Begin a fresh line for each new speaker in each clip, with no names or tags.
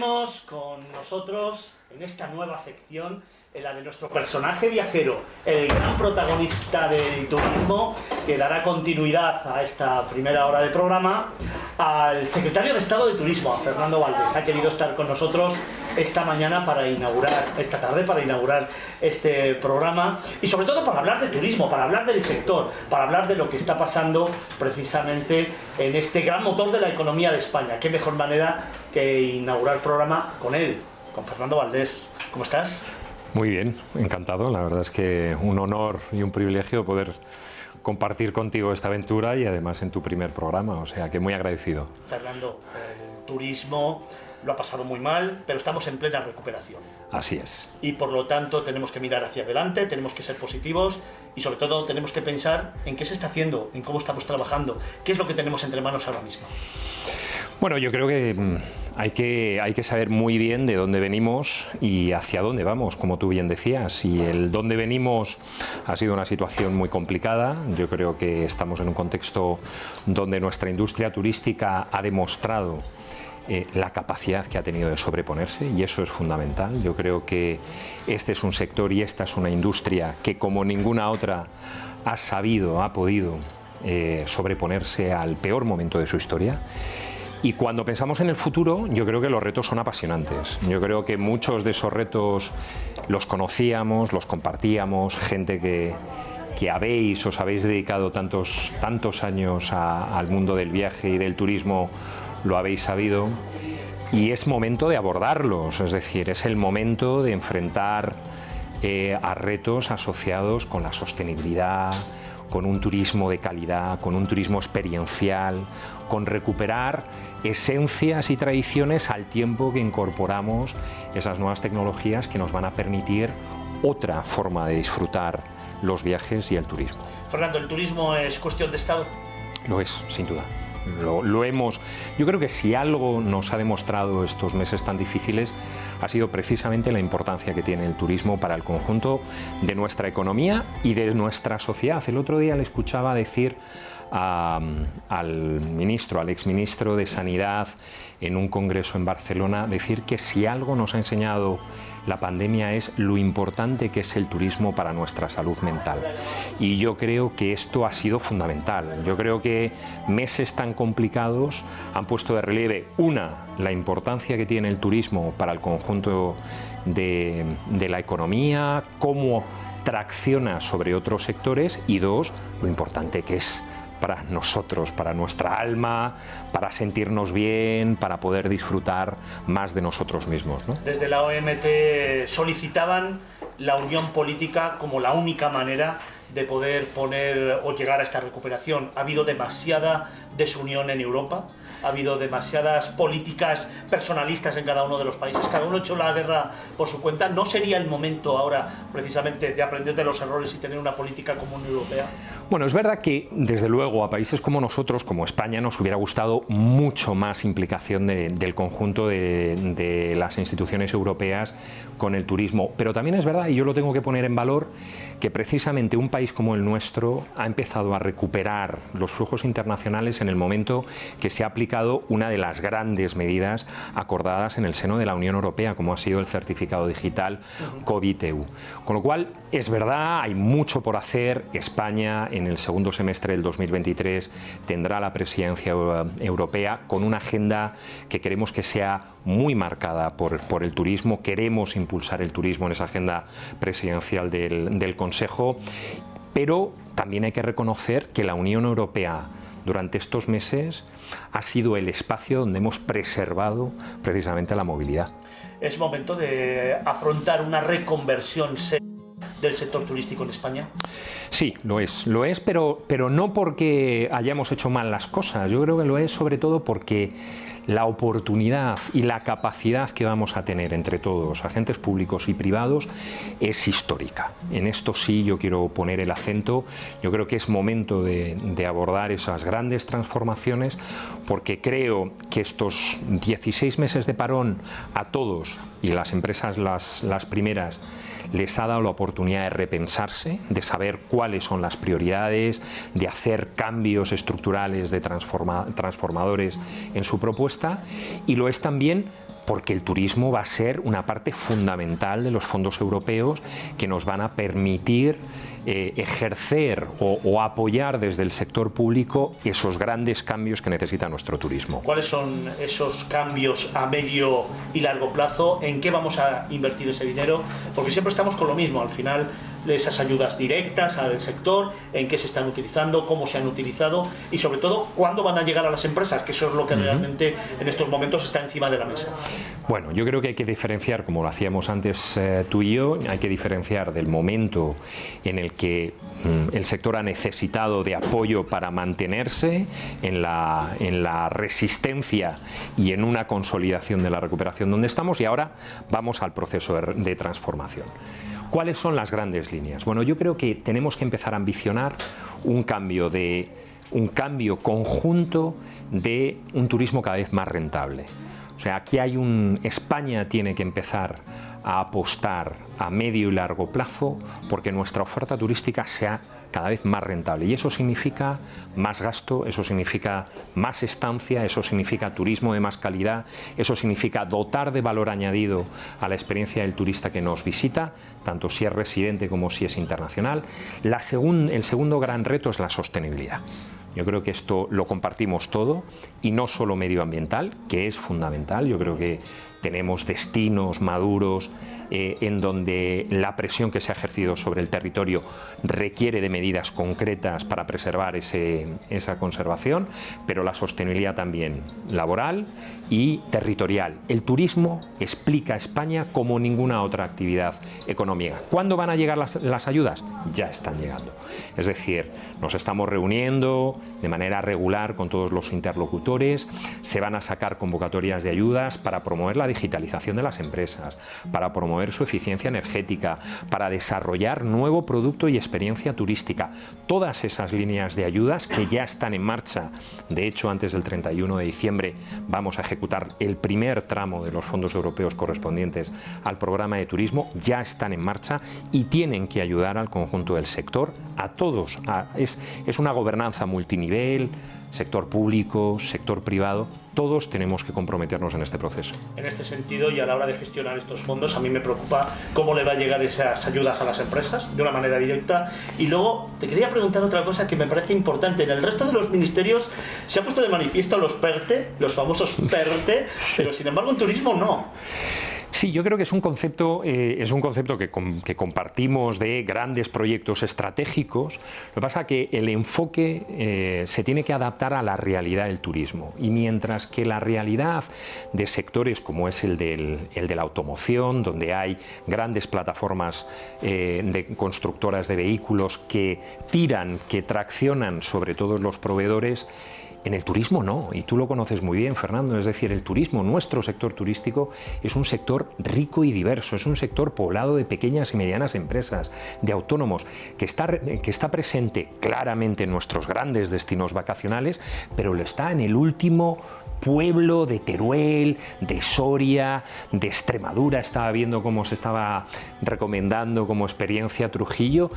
tenemos con nosotros en esta nueva sección, en la de nuestro personaje viajero, el gran protagonista del turismo, que dará continuidad a esta primera hora de programa, al secretario de Estado de Turismo, a Fernando Valdés. Ha querido estar con nosotros esta mañana esta tarde para inaugurar este programa y sobre todo para hablar de turismo, para hablar del sector, para hablar de lo que está pasando precisamente en este gran motor de la economía de España. Qué mejor manera que inaugurar el programa con él, con Fernando Valdés. ¿Cómo estás?
Muy bien, encantado. La verdad es que un honor y un privilegio poder compartir contigo esta aventura y además en tu primer programa, o sea que muy agradecido.
Fernando, el turismo lo ha pasado muy mal, pero estamos en plena recuperación.
Así es.
Y por lo tanto tenemos que mirar hacia adelante, tenemos que ser positivos y sobre todo tenemos que pensar en qué se está haciendo, en cómo estamos trabajando, qué es lo que tenemos entre manos ahora mismo.
Bueno, yo creo que hay que saber muy bien de dónde venimos y hacia dónde vamos, como tú bien decías. Y el dónde venimos ha sido una situación muy complicada. Yo creo que estamos en un contexto donde nuestra industria turística ha demostrado la capacidad que ha tenido de sobreponerse, y eso es fundamental. Yo creo que este es un sector y esta es una industria que, como ninguna otra, ha podido sobreponerse al peor momento de su historia. Y cuando pensamos en el futuro, yo creo que los retos son apasionantes. Yo creo que muchos de esos retos los conocíamos, los compartíamos, gente que os habéis dedicado tantos años al mundo del viaje y del turismo, lo habéis sabido, y es momento de abordarlos, es decir, es el momento de enfrentar a retos asociados con la sostenibilidad, con un turismo de calidad, con un turismo experiencial, con recuperar esencias y tradiciones al tiempo que incorporamos esas nuevas tecnologías que nos van a permitir otra forma de disfrutar los viajes y el turismo.
Fernando, ¿el turismo es cuestión de Estado?
Lo es, sin duda. Yo creo que si algo nos ha demostrado estos meses tan difíciles ha sido precisamente la importancia que tiene el turismo para el conjunto de nuestra economía y de nuestra sociedad. El otro día le escuchaba decir al exministro de Sanidad en un congreso en Barcelona, decir que si algo nos ha enseñado la pandemia es lo importante que es el turismo para nuestra salud mental. Y yo creo que esto ha sido fundamental. Yo creo que meses tan complicados han puesto de relieve, la importancia que tiene el turismo para el conjunto de la economía, cómo tracciona sobre otros sectores, y dos, lo importante que es para nosotros, para nuestra alma, para sentirnos bien, para poder disfrutar más de nosotros mismos, ¿no?
Desde la OMT solicitaban la unión política como la única manera de poder poner o llegar a esta recuperación. Ha habido demasiada desunión en Europa, ha habido demasiadas políticas personalistas en cada uno de los países, cada uno ha hecho la guerra por su cuenta. ¿No sería el momento ahora precisamente de aprender de los errores y tener una política común europea?
Bueno, es verdad que desde luego a países como nosotros, como España, nos hubiera gustado mucho más implicación del conjunto de las instituciones europeas con el turismo, pero también es verdad, y yo lo tengo que poner en valor, que precisamente un país como el nuestro ha empezado a recuperar los flujos internacionales en el momento que se ha aplicado una de las grandes medidas acordadas en el seno de la Unión Europea, como ha sido el certificado digital COVID-EU. Con lo cual, es verdad, hay mucho por hacer. España en el segundo semestre del 2023 tendrá la presidencia europea con una agenda que queremos que sea muy marcada por el turismo. Queremos impulsar el turismo en esa agenda presidencial del Consejo, pero también hay que reconocer que la Unión Europea durante estos meses ha sido el espacio donde hemos preservado precisamente la movilidad.
¿Es momento de afrontar una reconversión del sector turístico en España?
Sí, lo es, pero no porque hayamos hecho mal las cosas. Yo creo que lo es sobre todo porque la oportunidad y la capacidad que vamos a tener entre todos, agentes públicos y privados, es histórica. En esto sí yo quiero poner el acento. Yo creo que es momento de abordar esas grandes transformaciones, porque creo que estos 16 meses de parón a todos, y las empresas las primeras, les ha dado la oportunidad de repensarse, de saber cuáles son las prioridades, de hacer cambios estructurales, transformadores en su propuesta, y lo es también porque el turismo va a ser una parte fundamental de los fondos europeos que nos van a permitir ejercer o apoyar desde el sector público esos grandes cambios que necesita nuestro turismo.
¿Cuáles son esos cambios a medio y largo plazo? ¿En qué vamos a invertir ese dinero? Porque siempre estamos con lo mismo, al final esas ayudas directas al sector, en qué se están utilizando, cómo se han utilizado y sobre todo cuándo van a llegar a las empresas, que eso es lo que realmente en estos momentos está encima de la mesa.
Bueno, yo creo que hay que diferenciar, como lo hacíamos antes tú y yo, hay que diferenciar del momento en el que el sector ha necesitado de apoyo para mantenerse en la resistencia y en una consolidación de la recuperación donde estamos, y ahora vamos al proceso de transformación. ¿Cuáles son las grandes líneas? Bueno, yo creo que tenemos que empezar a ambicionar un cambio conjunto de un turismo cada vez más rentable. O sea, aquí España tiene que empezar a apostar a medio y largo plazo porque nuestra oferta turística sea cada vez más rentable, y eso significa más gasto, eso significa más estancia, eso significa turismo de más calidad, eso significa dotar de valor añadido a la experiencia del turista que nos visita, tanto si es residente como si es internacional. El segundo gran reto es la sostenibilidad. Yo creo que esto lo compartimos todo, y no solo medioambiental, que es fundamental. Yo creo que tenemos destinos maduros en donde la presión que se ha ejercido sobre el territorio requiere de medidas concretas para preservar esa conservación, pero la sostenibilidad también laboral y territorial. El turismo explica a España como ninguna otra actividad económica. ¿Cuándo van a llegar las ayudas? Ya están llegando. Es decir, nos estamos reuniendo de manera regular con todos los interlocutores, se van a sacar convocatorias de ayudas para promover la digitalización de las empresas, para promover su eficiencia energética, para desarrollar nuevo producto y experiencia turística. Todas esas líneas de ayudas que ya están en marcha. De hecho, antes del 31 de diciembre vamos a ejecutar el primer tramo de los fondos europeos correspondientes al programa de turismo, ya están en marcha y tienen que ayudar al conjunto del sector, a todos. Es una gobernanza multinivel, sector público, sector privado, todos tenemos que comprometernos en este proceso.
En este sentido, y a la hora de gestionar estos fondos, a mí me preocupa cómo le va a llegar esas ayudas a las empresas de una manera directa. Y luego te quería preguntar otra cosa que me parece importante. En el resto de los ministerios se ha puesto de manifiesto los PERTE, los famosos PERTE, sí. Pero sin embargo en turismo no.
Sí, yo creo que es un concepto que compartimos de grandes proyectos estratégicos. Lo que pasa es que el enfoque se tiene que adaptar a la realidad del turismo. Y mientras que la realidad de sectores como es el de la automoción, donde hay grandes plataformas de constructoras de vehículos que traccionan sobre todos los proveedores, en el turismo no, y tú lo conoces muy bien, Fernando. Es decir, el turismo, nuestro sector turístico, es un sector rico y diverso, es un sector poblado de pequeñas y medianas empresas, de autónomos, que está presente claramente en nuestros grandes destinos vacacionales, pero lo está en el último pueblo de Teruel, de Soria, de Extremadura. Estaba viendo cómo se estaba recomendando como experiencia Trujillo.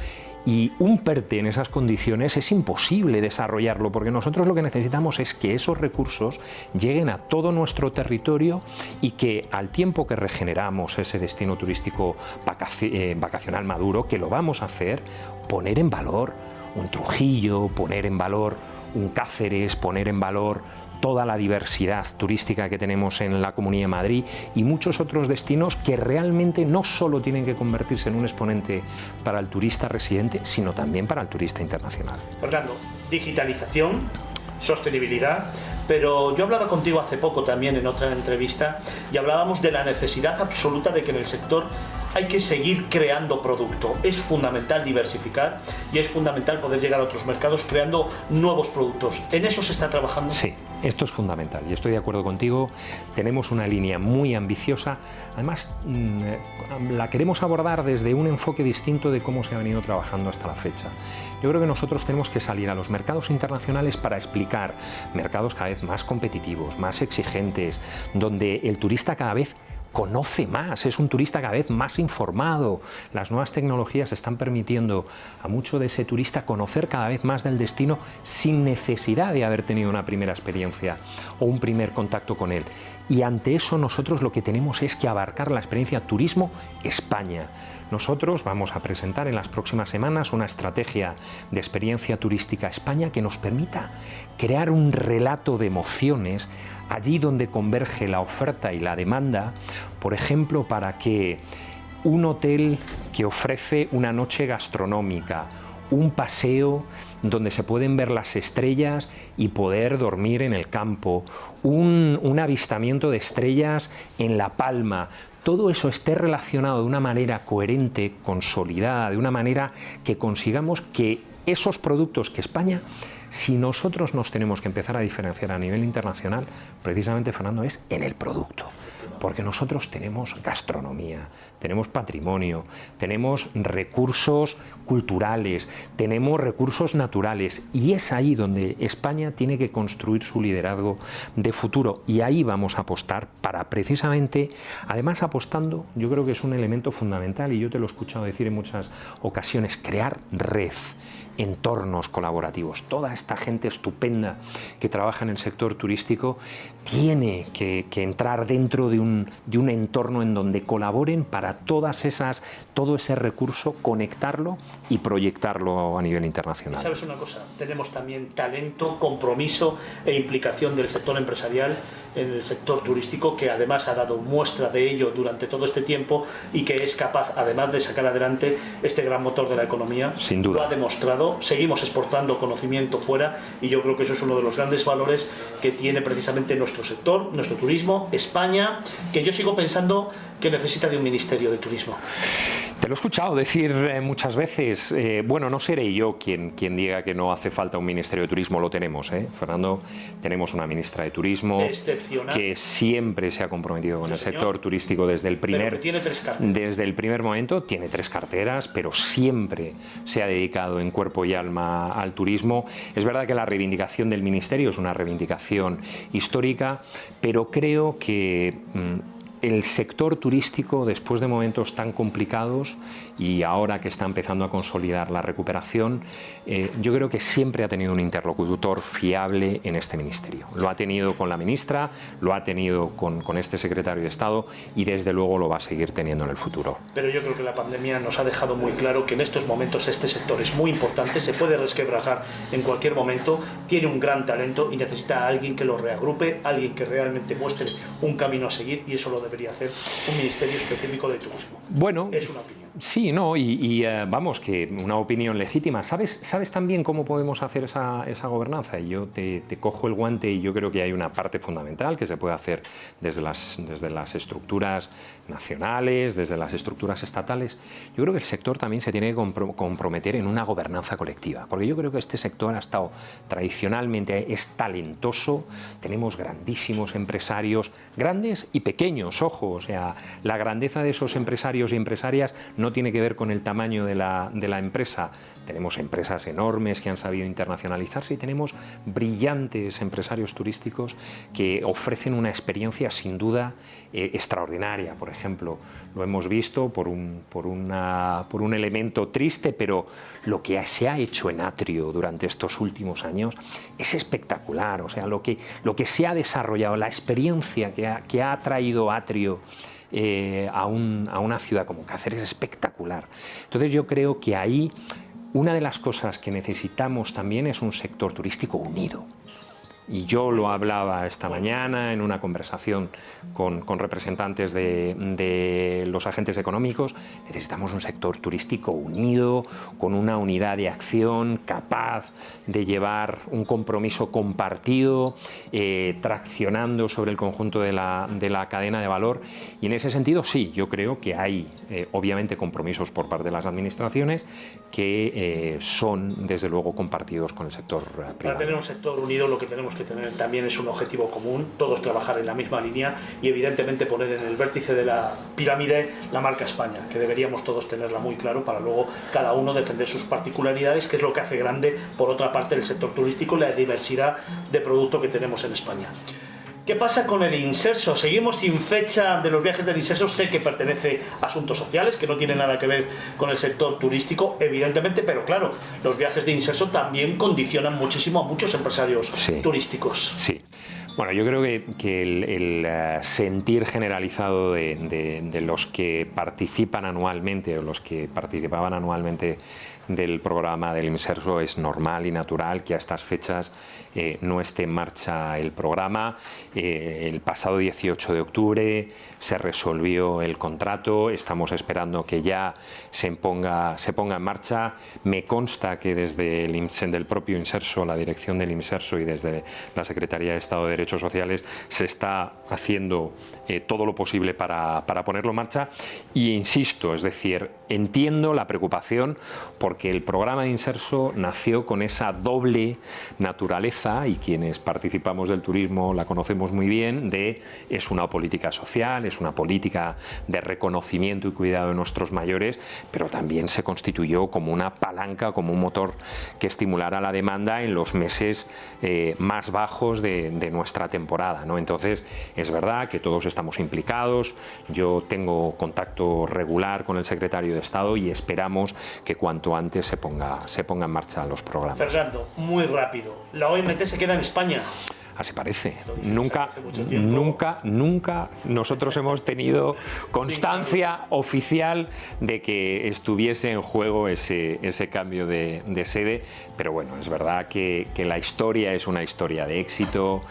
Y un PERTE en esas condiciones es imposible desarrollarlo, porque nosotros lo que necesitamos es que esos recursos lleguen a todo nuestro territorio y que al tiempo que regeneramos ese destino turístico vacacional maduro, que lo vamos a hacer, poner en valor un Trujillo, poner en valor un Cáceres, poner en valor toda la diversidad turística que tenemos en la Comunidad de Madrid y muchos otros destinos que realmente no solo tienen que convertirse en un exponente para el turista residente, sino también para el turista internacional.
Fernando, digitalización, sostenibilidad, pero yo hablaba contigo hace poco también en otra entrevista y hablábamos de la necesidad absoluta de que en el sector hay que seguir creando producto. Es fundamental diversificar y es fundamental poder llegar a otros mercados creando nuevos productos. ¿En eso se está trabajando?
Sí, esto es fundamental y estoy de acuerdo contigo. Tenemos una línea muy ambiciosa. Además, la queremos abordar desde un enfoque distinto de cómo se ha venido trabajando hasta la fecha. Yo creo que nosotros tenemos que salir a los mercados internacionales para explicar mercados cada vez más competitivos, más exigentes, donde el turista cada vez conoce más, es un turista cada vez más informado. Las nuevas tecnologías están permitiendo a mucho de ese turista conocer cada vez más del destino sin necesidad de haber tenido una primera experiencia o un primer contacto con él. y ante eso nosotros lo que tenemos es que abarcar la experiencia Turismo España. Nosotros vamos a presentar en las próximas semanas una estrategia de experiencia turística España que nos permita crear un relato de emociones allí donde converge la oferta y la demanda, por ejemplo, para que un hotel que ofrece una noche gastronómica, un paseo donde se pueden ver las estrellas y poder dormir en el campo, un avistamiento de estrellas en La Palma, todo eso esté relacionado de una manera coherente, consolidada, de una manera que consigamos que esos productos que España, si nosotros nos tenemos que empezar a diferenciar a nivel internacional, precisamente, Fernando, es en el producto. Porque nosotros tenemos gastronomía, tenemos patrimonio, tenemos recursos culturales, tenemos recursos naturales, y es ahí donde España tiene que construir su liderazgo de futuro, y ahí vamos a apostar para precisamente, además apostando, yo creo que es un elemento fundamental, y yo te lo he escuchado decir en muchas ocasiones, crear red, entornos colaborativos. Toda esta gente estupenda que trabaja en el sector turístico tiene que entrar dentro de un entorno en donde colaboren para todo ese recurso, conectarlo y proyectarlo a nivel internacional.
¿Sabes una cosa? Tenemos también talento, compromiso e implicación del sector empresarial en el sector turístico, que además ha dado muestra de ello durante todo este tiempo y que es capaz, además de sacar adelante este gran motor de la economía.
Sin duda.
Lo ha demostrado. Seguimos exportando conocimiento fuera, y yo creo que eso es uno de los grandes valores que tiene precisamente nuestro sector, nuestro turismo, España, que yo sigo pensando que necesita de un ministerio de turismo.
Te lo he escuchado decir muchas veces. Bueno, no seré yo quien diga que no hace falta un ministerio de turismo, lo tenemos, Fernando. Tenemos una ministra de turismo que siempre se ha comprometido con el sector turístico desde el primer momento. Tiene 3 carteras, pero siempre se ha dedicado en cuerpo y alma al turismo. Es verdad que la reivindicación del ministerio es una reivindicación histórica, pero creo que el sector turístico, después de momentos tan complicados y ahora que está empezando a consolidar la recuperación, yo creo que siempre ha tenido un interlocutor fiable en este ministerio. Lo ha tenido con la ministra, lo ha tenido con este secretario de Estado, y desde luego lo va a seguir teniendo en el futuro.
Pero yo creo que la pandemia nos ha dejado muy claro que en estos momentos este sector es muy importante, se puede resquebrajar en cualquier momento, tiene un gran talento y necesita a alguien que lo reagrupe, alguien que realmente muestre un camino a seguir, y eso lo debería hacer un ministerio específico de turismo.
Bueno,
es una opinión.
Sí, no, y vamos, que una opinión legítima. ¿Sabes también cómo podemos hacer esa gobernanza? Y yo te cojo el guante, y yo creo que hay una parte fundamental que se puede hacer desde las estructuras nacionales, desde las estructuras estatales. Yo creo que el sector también se tiene que comprometer en una gobernanza colectiva, porque yo creo que este sector ha estado tradicionalmente, es talentoso, tenemos grandísimos empresarios, grandes y pequeños, ojo, o sea, la grandeza de esos empresarios y empresarias no tiene que ver con el tamaño de la empresa. Tenemos empresas enormes que han sabido internacionalizarse, y tenemos brillantes empresarios turísticos que ofrecen una experiencia sin duda extraordinaria. Por ejemplo, lo hemos visto por un elemento triste, pero lo que se ha hecho en Atrio durante estos últimos años es espectacular. O sea, lo que se ha desarrollado, la experiencia que ha traído Atrio a una ciudad como Cáceres es espectacular. Entonces yo creo que ahí una de las cosas que necesitamos también es un sector turístico unido. Y yo lo hablaba esta mañana en una conversación con representantes de los agentes económicos. Necesitamos un sector turístico unido, con una unidad de acción, capaz de llevar un compromiso compartido, traccionando sobre el conjunto de la cadena de valor. Y en ese sentido, sí, yo creo que hay obviamente compromisos por parte de las administraciones que son, desde luego, compartidos con el sector privado.
Para tener un sector unido, lo que tenemos que tener también es un objetivo común, todos trabajar en la misma línea, y evidentemente poner en el vértice de la pirámide la marca España, que deberíamos todos tenerla muy claro para luego cada uno defender sus particularidades, que es lo que hace grande, por otra parte, el sector turístico y la diversidad de producto que tenemos en España. ¿Qué pasa con el Inserso? Seguimos sin fecha de los viajes del Inserso. Sé que pertenece a Asuntos Sociales, que no tiene nada que ver con el sector turístico, evidentemente, pero claro, los viajes de Inserso también condicionan muchísimo a muchos empresarios turísticos.
Sí. Bueno, yo creo que el sentir generalizado de los que participan anualmente o los que participaban anualmente del programa del Imserso es normal y natural que a estas fechas no esté en marcha el programa. El pasado 18 de octubre se resolvió el contrato, estamos esperando que ya se ponga en marcha. Me consta que desde del propio Imserso, la dirección del Imserso y desde la Secretaría de Estado de Derechos Sociales se está haciendo todo lo posible para ponerlo en marcha. Y insisto, es decir, entiendo la preocupación porque el programa de Imserso nació con esa doble naturaleza, y quienes participamos del turismo la conocemos muy bien, es una política social, es una política de reconocimiento y cuidado de nuestros mayores, pero también se constituyó como una palanca, como un motor que estimulara la demanda en los meses más bajos de nuestra temporada, ¿no? Entonces, es verdad que todos estamos implicados, yo tengo contacto regular con el secretario de Estado y esperamos que cuanto antes se ponga en marcha los programas.
Fernando, muy rápido, ¿la OMT se queda en España?
Así parece. Nunca nosotros hemos tenido constancia oficial de que estuviese en juego ese cambio de sede, pero bueno, es verdad que la historia es una historia de éxito.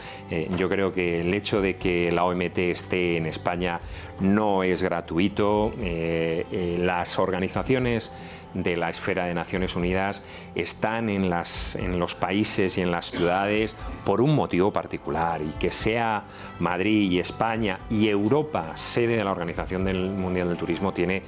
Yo creo que el hecho de que la OMT esté en España no es gratuito. Las organizaciones de la esfera de Naciones Unidas están en los países y en las ciudades por un motivo particular, y que sea Madrid y España y Europa sede de la Organización Mundial del Turismo tiene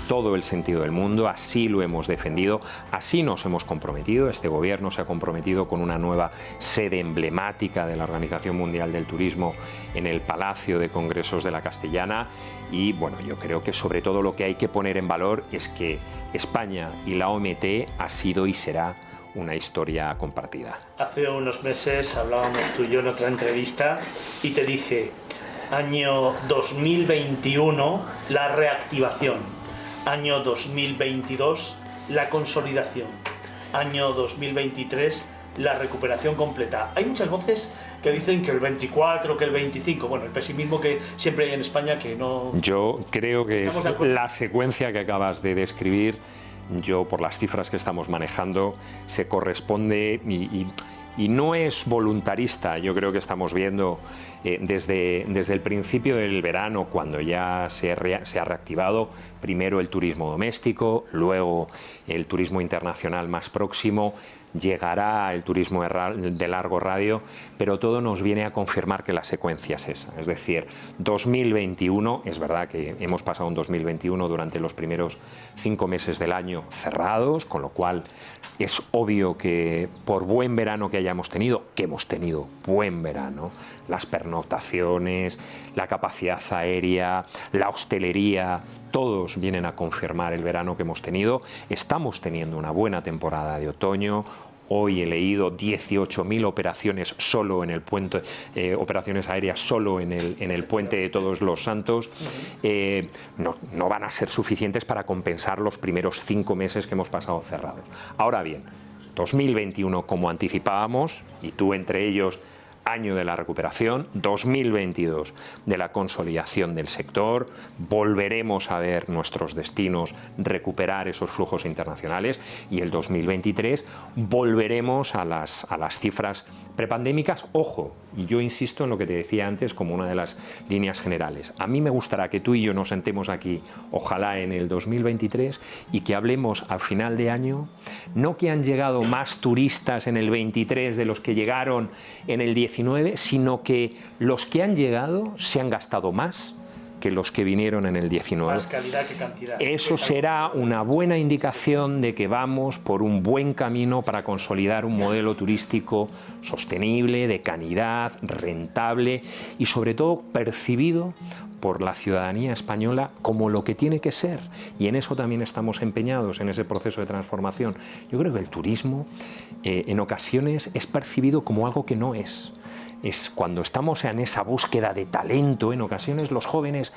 todo el sentido del mundo. Así lo hemos defendido, así nos hemos comprometido. Este gobierno se ha comprometido con una nueva sede emblemática de la Organización Mundial del Turismo en el Palacio de Congresos de la Castellana. Y bueno, yo creo que sobre todo lo que hay que poner en valor es que España y la OMT ha sido y será una historia compartida.
Hace unos meses hablábamos tú y yo en otra entrevista y te dije, año 2021 la reactivación, año 2022 la consolidación, año 2023 la recuperación completa. Hay muchas voces que dicen que el 24, que el 25, bueno, el pesimismo que siempre hay en España que no...
Yo creo que es la secuencia que acabas de describir. Yo, por las cifras que estamos manejando, se corresponde y no es voluntarista. Yo creo que estamos viendo desde el principio del verano, cuando ya se ha reactivado primero el turismo doméstico, luego el turismo internacional más próximo, llegará el turismo de largo radio, pero todo nos viene a confirmar que la secuencia es esa. Es decir, 2021, es verdad que hemos pasado un 2021 durante los primeros 5 meses del año cerrados, con lo cual es obvio que por buen verano que hayamos tenido, que hemos tenido buen verano, las pernoctaciones, la capacidad aérea, la hostelería, todos vienen a confirmar el verano que hemos tenido. Estamos teniendo una buena temporada de otoño. Hoy he leído 18.000 operaciones solo en el puente, operaciones aéreas solo en el puente de Todos los Santos. No van a ser suficientes para compensar los primeros 5 meses que hemos pasado cerrados. Ahora bien, 2021, como anticipábamos, y tú entre ellos, año de la recuperación, 2022 de la consolidación del sector, volveremos a ver nuestros destinos recuperar esos flujos internacionales, y el 2023 volveremos a las cifras prepandémicas. Ojo, y yo insisto en lo que te decía antes como una de las líneas generales. A mí me gustará que tú y yo nos sentemos aquí, ojalá en el 2023, y que hablemos al final de año, no que han llegado más turistas en el 23 de los que llegaron en el 19, sino que los que han llegado se han gastado más que los que vinieron en el 19.
Más calidad que cantidad.
Eso será una buena indicación de que vamos por un buen camino para consolidar un modelo turístico sostenible, de calidad, rentable y sobre todo percibido por la ciudadanía española como lo que tiene que ser. Y en eso también estamos empeñados, en ese proceso de transformación. Yo creo que el turismo en ocasiones es percibido como algo que no es. es cuando estamos en esa búsqueda de talento. En ocasiones los jóvenes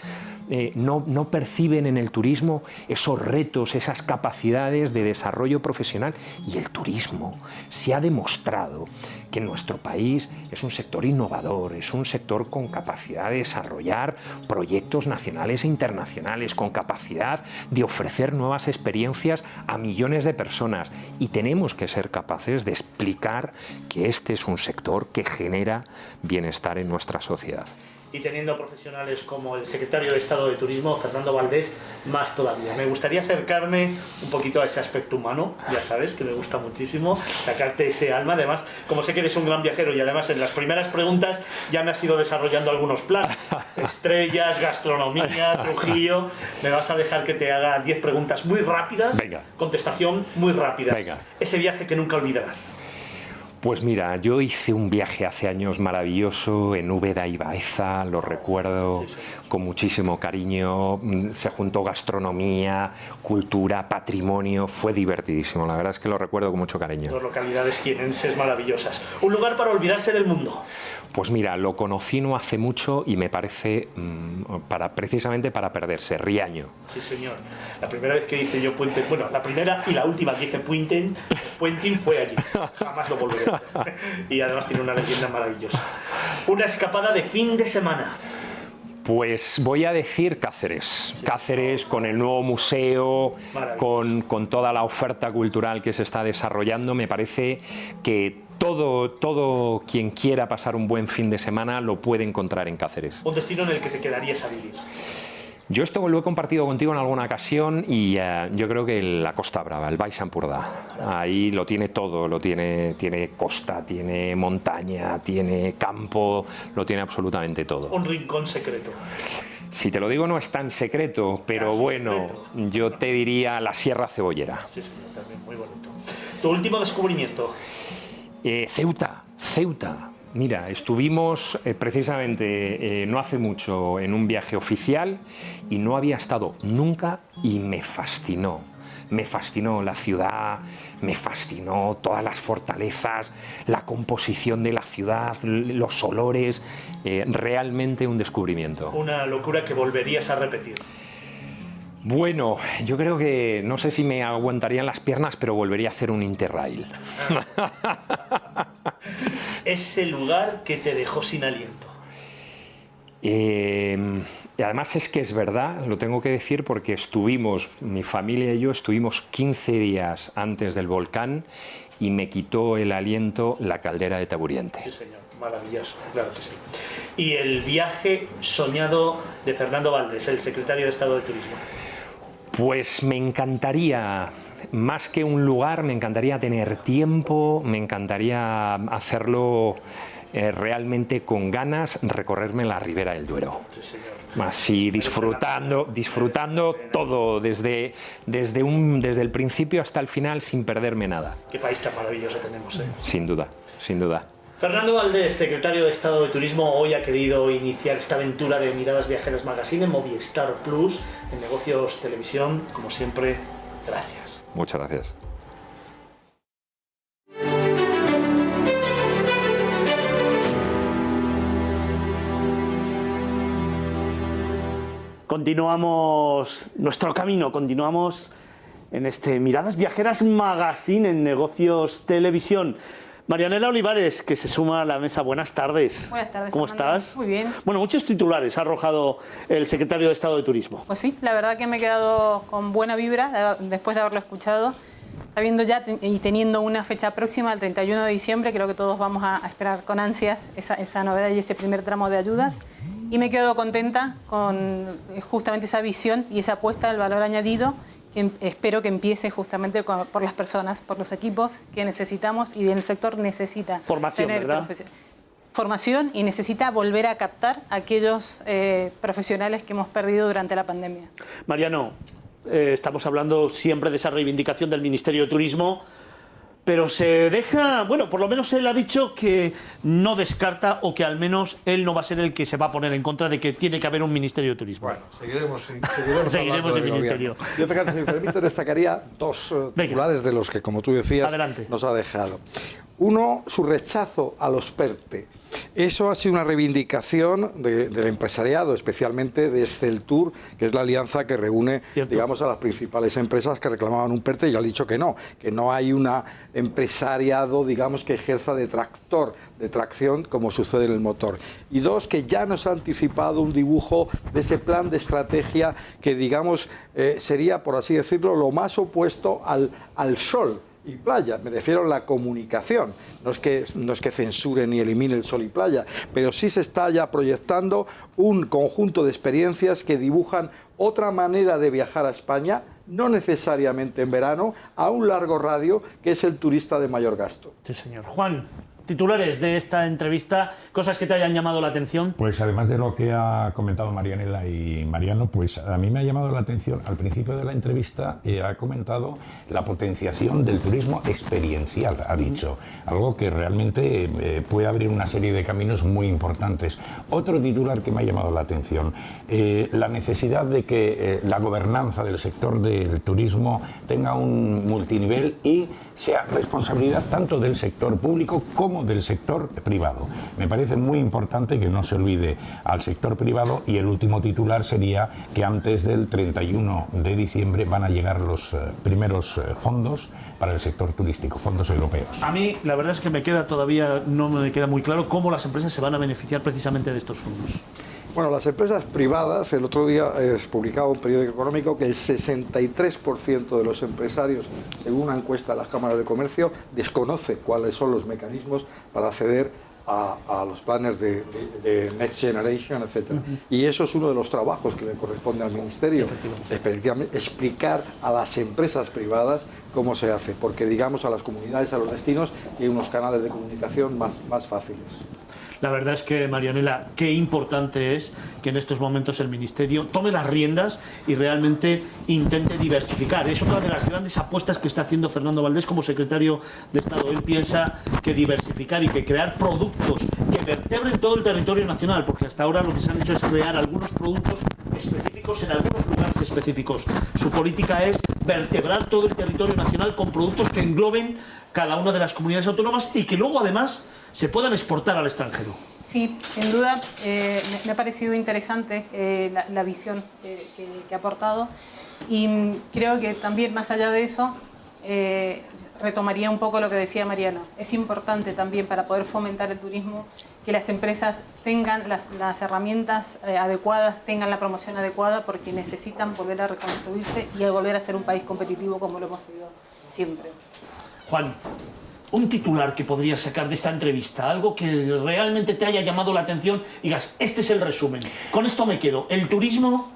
no perciben en el turismo esos retos, esas capacidades de desarrollo profesional, y el turismo se ha demostrado que en nuestro país es un sector innovador, es un sector con capacidad de desarrollar proyectos nacionales e internacionales, con capacidad de ofrecer nuevas experiencias a millones de personas, y tenemos que ser capaces de explicar que este es un sector que genera bienestar en nuestra sociedad.
Y teniendo profesionales como el secretario de Estado de Turismo, Fernando Valdés, más todavía. Me gustaría acercarme un poquito a ese aspecto humano, ya sabes, que me gusta muchísimo, sacarte ese alma. Además, como sé que eres un gran viajero y además en las primeras preguntas ya me has ido desarrollando algunos planes. Estrellas, gastronomía, Trujillo. Me vas a dejar que te haga 10 preguntas muy rápidas.
Venga.
Contestación muy rápida.
Venga.
Ese viaje que nunca olvidarás.
Pues mira, yo hice un viaje hace años maravilloso en Úbeda y Baeza, lo recuerdo con muchísimo cariño. Se juntó gastronomía, cultura, patrimonio, fue divertidísimo. La verdad es que lo recuerdo con mucho cariño.
Dos localidades jienenses maravillosas. Un lugar para olvidarse del mundo.
Pues mira, lo conocí no hace mucho y me parece precisamente para perderse, Riaño.
Sí, señor. La primera vez que hice yo puente, bueno, la primera y la última que hice puenting fue allí. Jamás lo volveré a hacer. Y además tiene una leyenda maravillosa. Una escapada de fin de semana.
Pues voy a decir Cáceres. Sí. Cáceres, con el nuevo museo, con toda la oferta cultural que se está desarrollando, me parece que todo quien quiera pasar un buen fin de semana lo puede encontrar en Cáceres.
Un destino en el que te quedarías a vivir.
Yo esto lo he compartido contigo en alguna ocasión y yo creo que la Costa Brava, el Baix Empordà, ahí lo tiene todo, tiene costa, tiene montaña, tiene campo, lo tiene absolutamente todo.
Un rincón secreto.
Si te lo digo no es tan secreto, pero casi bueno, secreto. Yo te diría la Sierra Cebollera.
Sí, señor, también muy bonito. ¿Tu último descubrimiento?
Ceuta. Mira, estuvimos precisamente no hace mucho en un viaje oficial y no había estado nunca y me fascinó. Me fascinó la ciudad, me fascinó todas las fortalezas, la composición de la ciudad, los olores, realmente un descubrimiento.
Una locura que volverías a repetir.
Bueno, yo creo que no sé si me aguantarían las piernas, pero volvería a hacer un Interrail.
Ese lugar que te dejó sin aliento.
Y además es que es verdad, lo tengo que decir porque estuvimos, mi familia y yo estuvimos 15 días antes del volcán y me quitó el aliento la caldera de Taburiente.
Sí, señor, maravilloso, claro que sí. Y el viaje soñado de Fernando Valdés, el secretario de Estado de Turismo.
Pues me encantaría, más que un lugar, me encantaría tener tiempo, me encantaría hacerlo realmente con ganas, recorrerme la Ribera del Duero.
Sí, señor.
Así disfrutando todo, desde el principio hasta el final, sin perderme nada.
Qué país tan maravilloso tenemos, ¿eh?
Sin duda, sin duda.
Fernando Valdés, secretario de Estado de Turismo, hoy ha querido iniciar esta aventura de Miradas Viajeras Magazine en Movistar Plus, en Negocios Televisión. Como siempre, gracias.
Muchas gracias.
Continuamos nuestro camino, continuamos en este Miradas Viajeras Magazine en Negocios Televisión. Marianela Olivares, que se suma a la mesa. Buenas tardes.
Buenas tardes.
¿Cómo
Fernando?
estás?
Muy bien.
Bueno, muchos titulares ha arrojado el secretario de Estado de Turismo.
Pues sí, la verdad que me he quedado con buena vibra después de haberlo escuchado. Sabiendo ya y teniendo una fecha próxima, el 31 de diciembre, creo que todos vamos a esperar con ansias esa novedad y ese primer tramo de ayudas. Y me quedo contenta con justamente esa visión y esa apuesta del valor añadido que espero que empiece justamente por las personas, por los equipos que necesitamos y el sector necesita
formación,
tener
¿verdad?
Formación y necesita volver a captar a aquellos profesionales que hemos perdido durante la pandemia.
Mariano, estamos hablando siempre de esa reivindicación del Ministerio de Turismo, pero se deja, bueno, por lo menos él ha dicho que no descarta o que al menos él no va a ser el que se va a poner en contra de que tiene que haber un Ministerio de Turismo.
Bueno, seguiremos
Seguiremos el Ministerio.
Yo, fíjate, si me permite, destacaría dos titulares de los que, como tú decías,
adelante,
nos ha dejado. Uno, su rechazo a los PERTE. Eso ha sido una reivindicación del empresariado, especialmente de Exceltur, que es la alianza que reúne, digamos, a las principales empresas que reclamaban un PERTE, y ha dicho que no hay un empresariado, digamos, que ejerza de tracción, como sucede en el motor. Y dos, que ya nos ha anticipado un dibujo de ese plan de estrategia que, digamos, sería, por así decirlo, lo más opuesto al sol y playa. Me refiero a la comunicación. No es que censure ni elimine el sol y playa, pero sí se está ya proyectando un conjunto de experiencias que dibujan otra manera de viajar a España, no necesariamente en verano, a un largo radio, que es el turista de mayor gasto.
Sí, señor. Juan, titulares de esta entrevista, cosas que te hayan llamado la atención.
Pues además de lo que ha comentado Marianela y Mariano, pues a mí me ha llamado la atención, al principio de la entrevista ha comentado la potenciación del turismo experiencial, ha dicho, algo que realmente puede abrir una serie de caminos muy importantes. Otro titular que me ha llamado la atención, la necesidad de que la gobernanza del sector del turismo tenga un multinivel y sea responsabilidad tanto del sector público como del sector privado. Me parece muy importante que no se olvide al sector privado, y el último titular sería que antes del 31 de diciembre van a llegar los primeros fondos para el sector turístico, fondos europeos.
A mí la verdad es que no me queda muy claro cómo las empresas se van a beneficiar precisamente de estos fondos.
Bueno, las empresas privadas, el otro día publicaba un periódico económico que el 63% de los empresarios, según una encuesta de las cámaras de comercio, desconoce cuáles son los mecanismos para acceder a los planes de Next Generation, etc. Y eso es uno de los trabajos que le corresponde al Ministerio, explicar a las empresas privadas cómo se hace, porque, digamos, a las comunidades, a los destinos, hay unos canales de comunicación más fáciles.
La verdad es que, Marianela, qué importante es que en estos momentos el Ministerio tome las riendas y realmente intente diversificar. Es otra de las grandes apuestas que está haciendo Fernando Valdés como secretario de Estado. Él piensa que diversificar y que crear productos que vertebren todo el territorio nacional, porque hasta ahora lo que se han hecho es crear algunos productos específicos en algunos lugares específicos. Su política es vertebrar todo el territorio nacional con productos que engloben cada una de las comunidades autónomas y que luego, además, se puedan exportar al extranjero.
Sí, sin duda, me ha parecido interesante la visión que ha aportado, y creo que también, más allá de eso, retomaría un poco lo que decía Mariano. Es importante también, para poder fomentar el turismo, que las empresas tengan las herramientas adecuadas, tengan la promoción adecuada, porque necesitan volver a reconstruirse y a volver a ser un país competitivo como lo hemos sido siempre.
Juan, un titular que podrías sacar de esta entrevista, algo que realmente te haya llamado la atención y digas, este es el resumen. Con esto me quedo. ¿El turismo?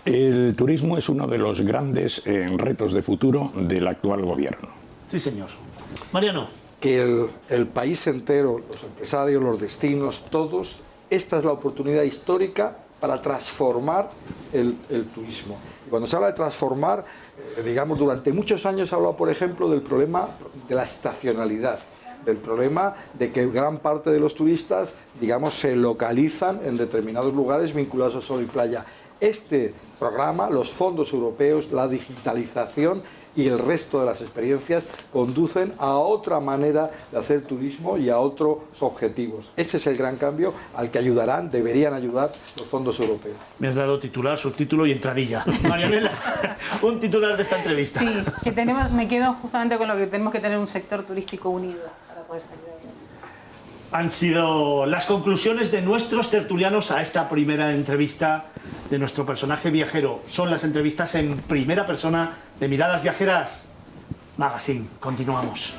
El turismo es uno de los grandes retos de futuro del actual gobierno.
Sí, señor. Mariano.
Que el país entero, los empresarios, los destinos, todos, esta es la oportunidad histórica para transformar el turismo. Y cuando se habla de transformar, digamos, durante muchos años se ha hablado, por ejemplo, del problema de la estacionalidad, del problema de que gran parte de los turistas, digamos, se localizan en determinados lugares vinculados a sol y playa. Este programa, los fondos europeos, la digitalización y el resto de las experiencias conducen a otra manera de hacer turismo y a otros objetivos. Ese es el gran cambio al que deberían ayudar los fondos europeos.
Me has dado titular, subtítulo y entradilla. Marianela, un titular de esta entrevista.
Sí, me quedo justamente con lo que tenemos que tener un sector turístico unido para poder salir adelante.
Han sido las conclusiones de nuestros tertulianos a esta primera entrevista de nuestro personaje viajero. Son las entrevistas en primera persona de Miradas Viajeras Magazine. Continuamos.